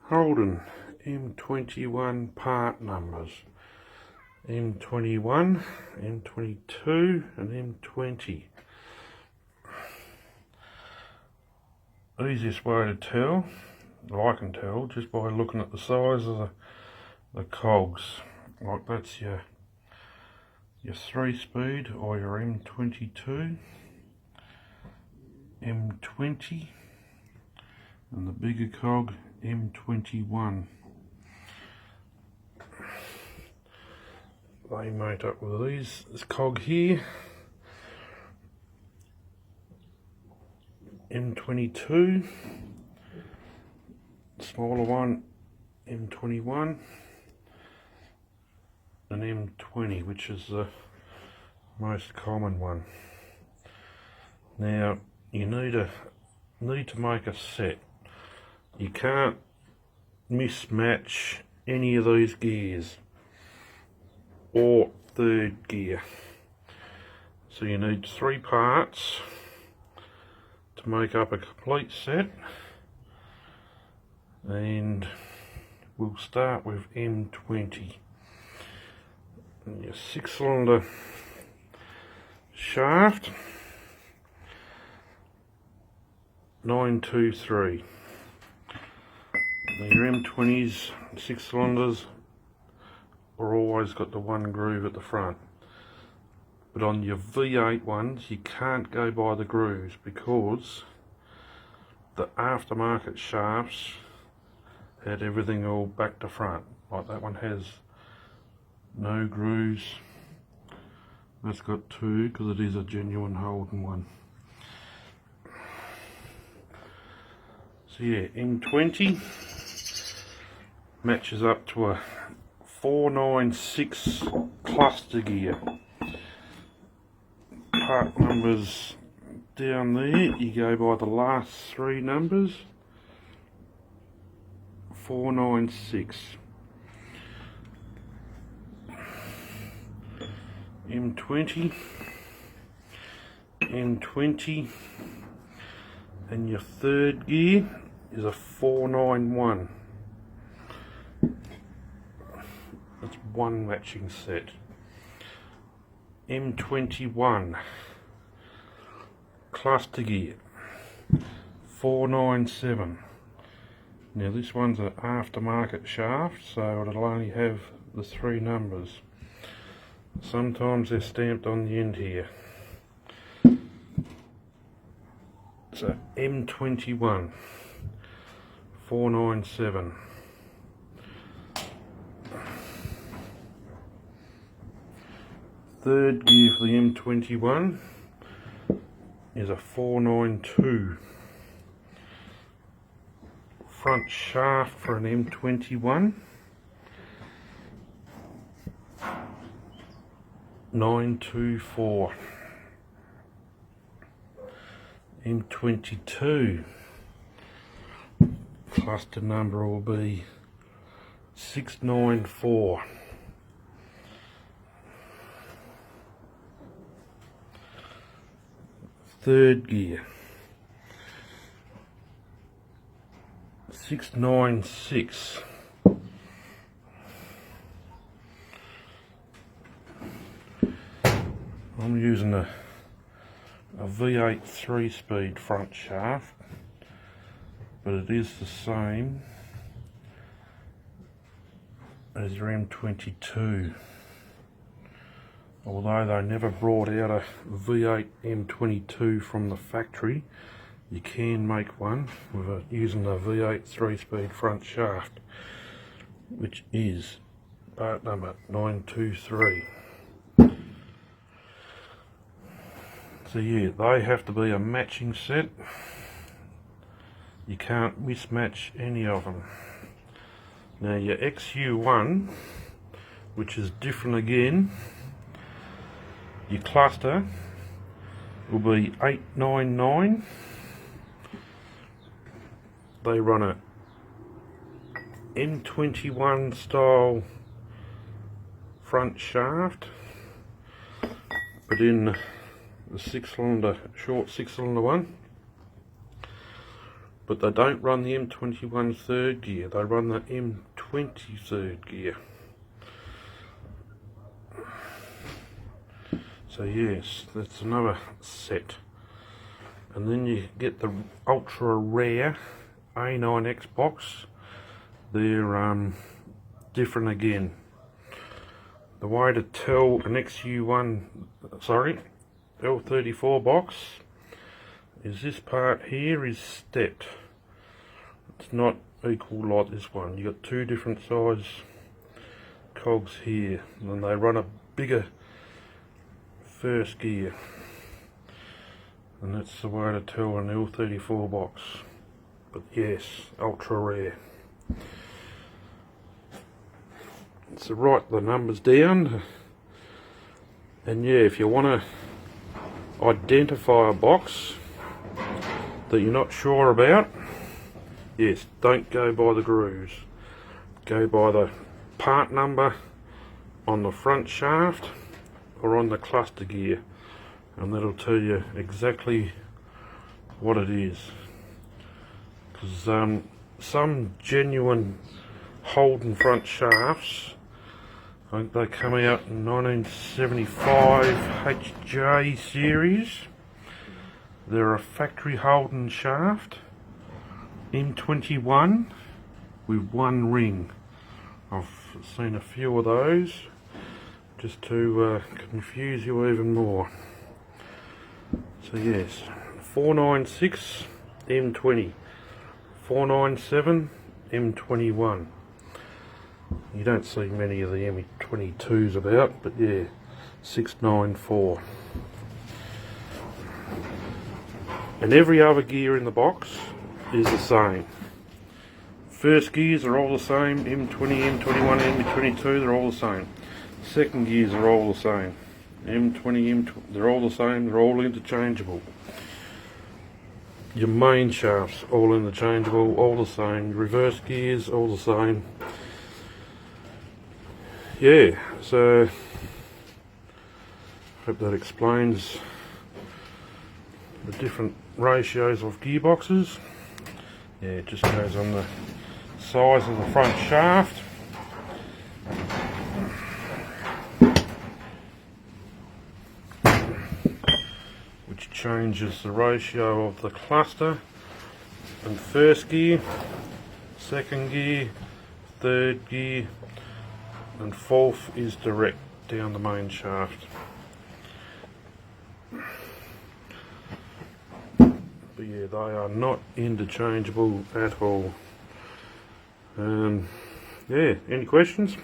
Holden M21 part numbers: M21, M22 and M20. Easiest way to tell, I can tell, just by looking at the size of the cogs. Like that's your 3-speed or your M22, M20, and the bigger cog M21. They mate up with this cog here, M22, smaller one M21, and M20, which is the most common one. Now you need to make a set. You can't mismatch any of these gears or third gear. So you need 3 parts to make up a complete set, and we'll start with M20. And your 6-cylinder shaft, 923. Now your M20s, 6 cylinders, are always got the one groove at the front, but on your V8 ones you can't go by the grooves because the aftermarket shafts had everything all back to front. Like that one has no grooves. That's got 2 because it is a genuine Holden one. So yeah, M20 matches up to a 496 cluster gear. Part numbers down there, you go by the last 3 numbers. 496. M20, M20, and your 3rd gear is a 491. That's one matching set. M21, cluster gear, 497. Now this one's an aftermarket shaft, so it'll only have the 3 numbers. Sometimes they're stamped on the end here. So M21, 497. Third gear for the M21 is a 492. Front shaft for an M21, 924. M22 cluster number will be 694. Third gear, 696. I'm using a V8 3-speed front shaft, but it is the same as your M22. Although they never brought out a V8 M22 from the factory, you can make one with using a V8 3-speed front shaft, which is part number 923. So yeah, they have to be a matching set. You can't mismatch any of them. Now your XU1, which is different again, your cluster will be 899. They run a M21 style front shaft, but in the 6-cylinder, short 6-cylinder one, but they don't run the M21 third gear, they run the M20 third gear. So yes, that's another set. And then you get the ultra rare A9X box. They're different again. The way to tell an L34 box is this part here is stepped. It's not equal like this one. You got two different size cogs here, and they run a bigger first gear, and that's the way to tell an L34 box. But yes, ultra rare. So write the numbers down, and yeah, if you want to identify a box that you're not sure about, yes, don't go by the grooves, go by the part number on the front shaft or on the cluster gear, and that'll tell you exactly what it is. Because some genuine Holden front shafts, I think they come out in 1975 HJ series. They're a factory Holden shaft, m21 with one ring. I've seen a few of those, just to confuse you even more. So yes, 496 M20, 497 M21. You don't see many of the M22s about, but yeah, 694. And every other gear in the box is the same. First gears are all the same, M20, M21, M22, they're all the same. Second gears are all the same. M20, M20, they're all the same, they're all interchangeable. Your main shafts, all interchangeable, all the same. Reverse gears, all the same. Yeah, so hope that explains the different ratios of gearboxes. Yeah, it just goes on the size of the front shaft. Which changes the ratio of the cluster and first gear, second gear, third gear, and fourth is direct down the main shaft. But yeah, they are not interchangeable at all. Yeah, any questions?